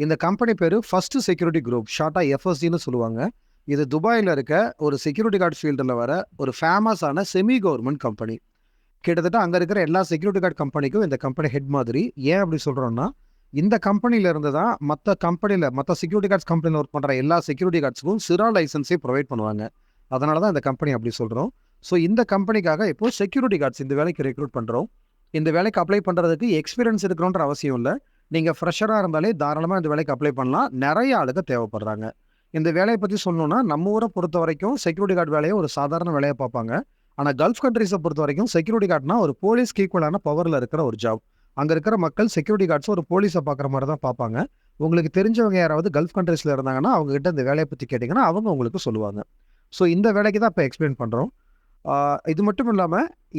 இந்த கம்பெனி பேரு first security group. ஷார்ட்டா எஃப்எஸ்சின்னு சொல்லுவாங்க. இது துபாயில இருக்க ஒரு செக்யூரிட்டி கார்ட் ஃபீல்டுல வர ஒரு ஃபேமஸான செமி கவர்ன்மென்ட் கம்பெனி. கிட்டத்தட்ட அங்க இருக்கிற எல்லா செக்யூரிட்டி கார்ட் கம்பெனிக்கும் இந்த கம்பெனி ஹெட் மாதிரி. ஏன் அப்படி சொல்றோம்னா, இந்த கம்பெனில இருந்து தான் மத்த செக்யூரிட்டி கார்ட்ஸ் கம்பெனில ஒர்க் பண்ற எல்லா செக்யூரிட்டி கார்ட்ஸ்க்கும் சிரா லைசென்ஸே புரொவைட் பண்ணுவாங்க. அதனால தான் இந்த கம்பெனி அப்படி சொல்றோம். ஸோ இந்த கம்பெனிக்காக இப்போ செக்யூரிட்டி கார்ட்ஸ் இந்த வேலைக்கு ரெக்ரூட் பண்றோம். இந்த வேலைக்கு அப்ளை பண்றதுக்கு எக்ஸ்பீரியன்ஸ் இருக்கணுன்ற அவசியம் இல்ல. நீங்க ஃப்ரெஷரா இருந்தாலே தாராளமா இந்த வேலைக்கு அப்ளை பண்ணலாம். நெறைய ஆளுங்க தேவைப்படுறாங்க. இந்த வேலைய பத்தி சொல்லணும்னா, நம்ம ஊர பொறுத்தவரைக்கும் செக்யூரிட்டி கார்ட் வேலைய ஒரு சாதாரண வேலையா பார்ப்பாங்க. ஆனா கல்ஃப் கண்ட்ரீஸ பொறுத்தவரைக்கும் செக்யூரிட்டி கார்ட்னா ஒரு போலீஸ்க்கு ஈக்குவலான பவர்ல இருக்கிற ஒரு ஜாப். அங்க இருக்கிற மக்கள் செக்யூரிட்டி கார்ட்ஸ ஒரு போலீஸ பார்க்குற மாரி தான் பார்ப்பாங்க. உங்களுக்கு தெரிஞ்சவங்க யாராவது கல்ஃப் கண்ட்ரீஸ்ல இருந்தாங்கன்னா, அவங்க கிட்ட இந்த வேலைய பத்தி கேட்டீங்கன்னா, அவங்க உங்களுக்கு சொல்லுவாங்க. ஸோ இந்த வேலைக்கு தான் இப்ப எக்ஸ்பிளைன் பண்றோம். ஆ இது மட்டும் இல்லாம,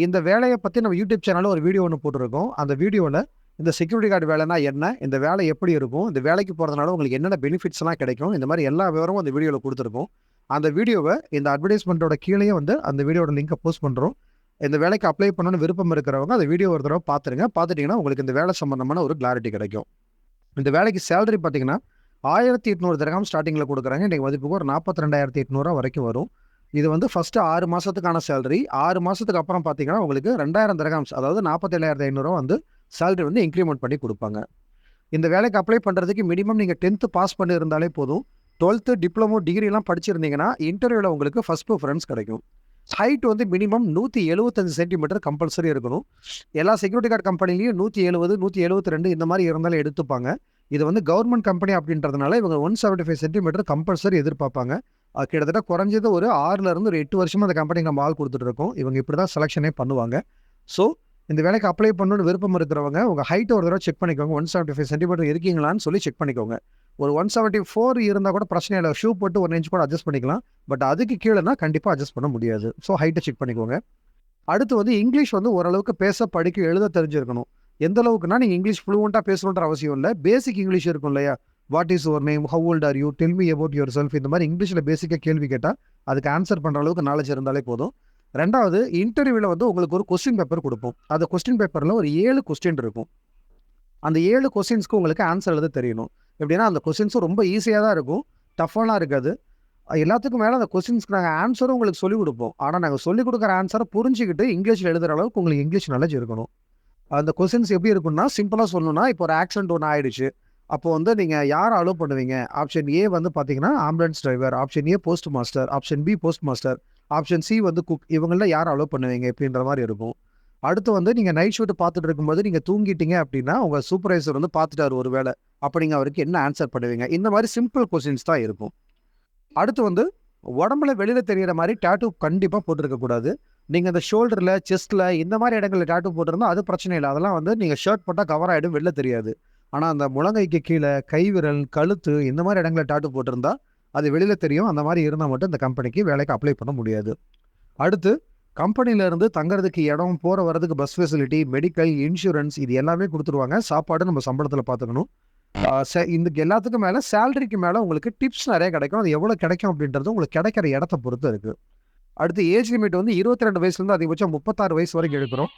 இந்த வேலைய பத்தி நம்ம யூடியூப் சேனல்ல ஒரு வீடியோ ஒண்ணு போட்டிருக்கோம். அந்த வீடியோல இந்த செக்யூரிட்டி கார்ட் வேலைன்னா என்ன? இந்த வேலை எப்படி இருக்கும்? இந்த வேலைக்கு போறதுனால உங்களுக்கு என்னென்ன பெனிஃபிட்ஸ்லாம் கிடைக்கும்? இந்த மாரி எல்லா விவரமும் அந்த வீடியோல குடுத்துருக்கோம். அந்த வீடியோவ இந்த அட்வர்டைஸ்மென்ட்டோட கீழயே வந்து அந்த வீடியோட லிங்க போஸ்ட் பண்றோம். இந்த வேலைக்கு அப்ளை பண்ணணும்னு விருப்பம் இருக்கிறவங்க அந்த வீடியோ ஒரு தடவ பார்த்துருங்க. பார்த்துட்டீங்கன்னா, உங்களுக்கு இந்த வேலை சம்பந்தமான ஒரு கிளாரிட்டி கிடைக்கும். இந்த வேலைக்கு சேலரி பார்த்தீங்கன்னா, 1800 திர்ஹாம் ஸ்டார்ட்டிங்ல குடுக்குறாங்க. இன்னைக்கு மதிப்புக்கு ஒரு 42,800 வரைக்கும் வரும். இது வந்து ஃபர்ஸ்ட் 6 மாசத்துக்கான சேலரி. 6 மாசத்துக்கு அப்புறம் பார்த்தீங்கன்னா, உங்களுக்கு 2000 திர்ஹாம்ஸ் அதாவது 47,500 வந்து சேலரி வந்து இன்கிரிமென்ட் பண்ணி குடுப்பாங்க. இந்த வேலைக்கு அப்ளை பண்றதுக்கு மினிமம் நீங்க 10த் பாஸ் பண்ணியிருந்தாலே போதும். 12த் டிப்ளமோ, டிகிரிலாம் படிச்சிருந்தீங்கன்னா, இன்டர்வியூல உங்களுக்கு ஃபர்ஸ்ட் பிரிஃபரன்ஸ் கிடைக்கும். ஹைட் வந்து மினிமம் 175 சென்டிமீட்டர் கம்பல்சரி இருக்கணும். எல்லா செக்யூரிட்டி கார்ட் கம்பெனிலயும் 170, 172 இந்த மாரி இருந்தாலும் எடுத்துப்பாங்க. இது வந்து கவர்ன்மென்ட் கம்பெனி அப்படின்றதுனால இவங்க 175 சென்டிமீட்டர் கம்பல்சரி எதிர்பார்ப்பாங்க. கிட்டத்தட்ட குறைஞ்சது ஒரு 6ல இருந்து ஒரு 8 வருஷமா அந்த கம்பெனிக்கு நம்ம ஆள் குடுத்துட்டு இருக்கோம். இவங்க இப்படி தான் செலக்ஷனே பண்ணுவாங்க. ஸோ இந்த வேலைக்கு அப்ளை பண்ணணும்னு விருப்பம் இருக்கிறவங்க, உங்க ஹைட்ட ஒரு தடவ செக் பண்ணிக்கோங்க. 175 சென்டிமீட்டர் இருக்கீங்களான்னு சொல்லி செக் பண்ணிக்கோங்க. ஒரு 174 இருந்தா கூட பிரச்சனை இல்ல. ஷூ போட்டு 1 இன்ச் கூட அட்ஜஸ்ட் பண்ணிக்கலாம். பட் அதுக்கு கீழனா கண்டிப்பா அட்ஜஸ்ட் பண்ண முடியாது. ஸோ ஹைட்ட செக் பண்ணிக்கோங்க. அடுத்து வந்து இங்கிலீஷ் வந்து ஓரளவுக்கு பேச, படிக்க, எழுத தெரிஞ்சிருக்கணும். எந்த அளவுக்குன்னா, நீங்க இங்கிலீஷ் ஃப்ளூவன்ட்டா பேசணுன்ற அவசியம் இல்ல. பேசிக் இங்கிலீஷ் இருக்கும் இல்லையா? What is your name? How old are you? Tell me about your self இந்த மாரி இங்கிலீஷ்ல பேசிக்கா கேள்வி கேட்டா, அதுக்கு ஆன்சர் பண்ற அளவுக்கு நாலேட்ஜ் இருந்தாலே போதும். 2வது இன்டர்வியூல வந்து உங்களுக்கு ஒரு கொஸ்டின் பேப்பர் குடுப்போம். அந்த கொஸ்டின் பேப்பர்ல ஒரு 7 கொஸ்டின் இருக்கும். அந்த 7 கொஸ்டின்ஸ்க்கு உங்களுக்கு ஆன்சர் எழுத தெரியணும். எப்படின்னா, அந்த கொஸ்டின்ஸும் ரொம்ப ஈஸியா தான் இருக்கும். டஃப்பாலாம் இருக்காது. எல்லாத்துக்கும் மேல அந்த கொஸ்டின்ஸ்க்கு நாங்க ஆன்சரும் உங்களுக்கு சொல்லிக் குடுப்போம். ஆனா, நாங்க சொல்லிக் குடுக்குற ஆன்சர புரிஞ்சுகிட்டு இங்கிலீஷ்ல எழுதுற அளவுக்கு உங்களுக்கு இங்கிலீஷ் நாலேட்ஜ் இருக்கணும். அந்த கொஸ்டின்ஸ் எப்படி இருக்கும்னா, சிம்பிளா சொல்லணும்னா, இப்போ ஒரு ஆக்சிடென்ட் ஒண்ணு ஆயிடுச்சு. அப்போ வந்து நீங்க யார அலோவ் பண்ணுவீங்க? ஆப்ஷன் ஏ வந்து பார்த்தீங்கன்னா, ambulance driver. Option A post master. Option B post master. Option C வந்து குக். இவங்கள்ல யார அலோவ் பண்ணுவீங்க? இப்படின்ற மாரி இருக்கும். அடுத்து வந்து நீங்க நைட் ஷிஃப்ட் பார்த்துட்டு இருக்கும்போது நீங்க தூங்கிட்டீங்க அப்படின்னா, உங்க சூப்பர்வைசர் வந்து பார்த்துட்டாரு ஒரு வேள. அப்ப நீங்க அவருக்கு என்ன ஆன்சர் பண்ணுவீங்க? இந்த மாரி சிம்பிள் கொஸ்டின்ஸ் தான் இருக்கும். அடுத்து வந்து உடம்புல வெளியில தெரியிற மாரி டாட்டூ கண்டிப்பா போட்டிருக்க கூடாது. நீங்க இந்த ஷோல்டர்ல, செஸ்ட்ல இந்த மாரி இடங்கள்ல டாட்டூ போட்டிருந்தா அது பிரச்சனை இல்ல. அதெல்லாம் வந்து நீங்க ஷர்ட் போட்டா கவர் ஆயிடும். வெளில தெரியாது. ஆனா அந்த முழங்கைக்கு கீழ, கைவிரல், கழுத்து இந்த மாரி இடங்கள்ல டாட்டூ போட்டிருந்தா, அது வெளில தெரியும். அந்த மாரி இருந்தா மட்டும் இந்த கம்பெனிக்கு வேலைக்கு அப்ளை பண்ண முடியாது. அடுத்து கம்பெனில இருந்து தங்குறதுக்கு இடம், போற வரதுக்கு பஸ் ஃபெசிலிட்டி, மெடிக்கல், இன்சூரன்ஸ் இது எல்லாமே குடுத்துருவாங்க. சாப்பாடு நம்ம சம்பளத்துல பார்த்துக்கணும். இதுக்கு எல்லாத்துக்கும் மேல சேலரிக்கு மேல உங்களுக்கு டிப்ஸ் நெறைய கிடைக்கும். அது எவ்வளோ கிடைக்கும் அப்படின்றது உங்களுக்கு கிடைக்கிற இடத்த பொறுத்து இருக்கு. அடுத்து ஏஜ் லிமிட் வந்து 22 வயசுலேருந்து அதிகபட்சம் 36 வயசு வரைக்கும் எடுக்கிறோம்.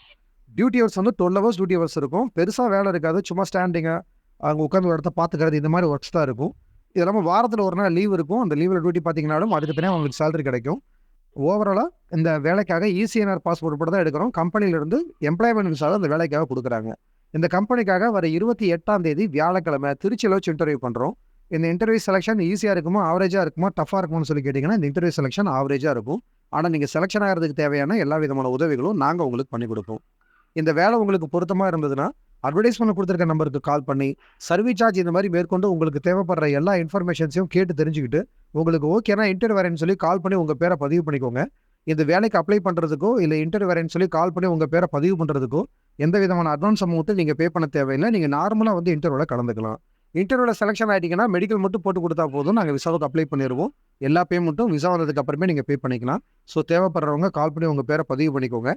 டியூட்டி ஹவர்ஸ் வந்து 12 ஹவர்ஸ் டியூட்டி ஹவர்ஸ் இருக்கும். பெருசா வேலை இருக்காது. சும்மா ஸ்டாண்டிங்கா அங்க உட்கார்ந்து ஒரு இடத்த பார்த்துக்கிறது இந்த மாரி ஒர்க்ஸ் தான் இருக்கும். இது இல்லாம வாரத்துல ஒரு நாள் லீவ் இருக்கும். அந்த லீவ்ல டியூட்டி பார்த்தீங்கனாலும் அதுக்கு தனியா உங்களுக்கு சேலரி கிடைக்கும். ஓவராலா இந்த வேலைக்காக இசிஎன்ஆர் பாஸ்போர்ட் உட்பட தான் எடுக்கிறோம். கம்பெனில இருந்து எம்ப்ளாய்மென்ட் விசாவ இந்த வேலைக்காக குடுக்குறாங்க. இந்த கம்பெனிக்காக வர 28ஆம் தேதி வியாழக்கிழமை திருச்சியில வச்சு இன்டர்வியூ பண்றோம். இந்த இன்டர்வியூ செலக்ஷன் ஈஸியா இருக்குமா? ஆவரேஜா இருக்குமா? டஃப்பா இருக்குமான்னு சொல்லி கேட்டீங்கன்னா, இந்த இன்டர்வியூ செலக்ஷன் ஆவரேஜா இருக்கும். ஆனா, நீங்க செலக்ஷன் ஆகுறதுக்கு தேவையான எல்லா விதமான உதவிகளும் நாங்க உங்களுக்கு பண்ணி குடுப்போம். இந்த வேலை உங்களுக்கு பொருத்தமா இருந்ததுன்னா, அட்வர்டைஸ்மென்ட்ல குடுத்திருக்க நம்பருக்கு கால் பண்ணி, சர்வீஸ் சார்ஜ் இந்த மாரி மேற்கொண்டு உங்களுக்கு தேவைப்படுற எல்லா இன்ஃபர்மேஷன்ஸையும் கேட்டு தெரிஞ்சுக்கிட்டு, உங்களுக்கு ஓகேனா இன்டர்வியூ வரேன்னு சொல்லி கால் பண்ணி உங்க பேர பதிவு பண்ணிக்கோங்க. இந்த வேலைக்கு அப்ளை பண்றதுக்கோ, இல்ல இன்டர்வியூ வரேன்னு சொல்லி கால் பண்ணி உங்க பேர பதிவு பண்றதுக்கோ, எந்த விதமான அட்வான்ஸ் அமௌண்ட் நீங்க பே பண்ண தேவையில்ல. நீங்க நார்மலா வந்து இன்டர்வியூல கலந்துக்கலாம். இன்டர்வியூல செலக்ஷன் ஆயிட்டீங்கன்னா, மெடிக்கல் மட்டும் போட்டு குடுத்தா போதும். நாங்க விசாவுக்கு அப்ளை பண்ணிருவோம். எல்லா பேமெண்ட்டும் விசா வந்ததுக்கு அப்புறமே நீங்க பே பண்ணிக்கலாம். ஸோ தேவைப்படுறவங்க கால் பண்ணி உங்க பேர பதிவு பண்ணிக்கோங்க.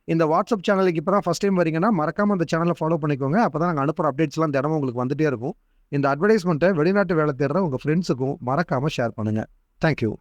இந்த வாட்ஸ்அப் சேனலுக்கு இப்ப தான் ஃபர்ஸ்ட் டைம் வரீங்கன்னா, மறக்காம இந்த சேனல ஃபாலோ பண்ணிக்கோங்க. அப்பதான் நாங்க அனுப்புற அப்டேட்ஸ்லாம் தினமும் உங்களுக்கு வந்துட்டே இருக்கும். இந்த அட்வர்டைஸ்மென்ட்ட வெளிநாட்டு வேலை தேடுற உங்க ஃப்ரெண்ட்ஸுக்கும் மறக்காம ஷேர் பண்ணுங்க. Thank you.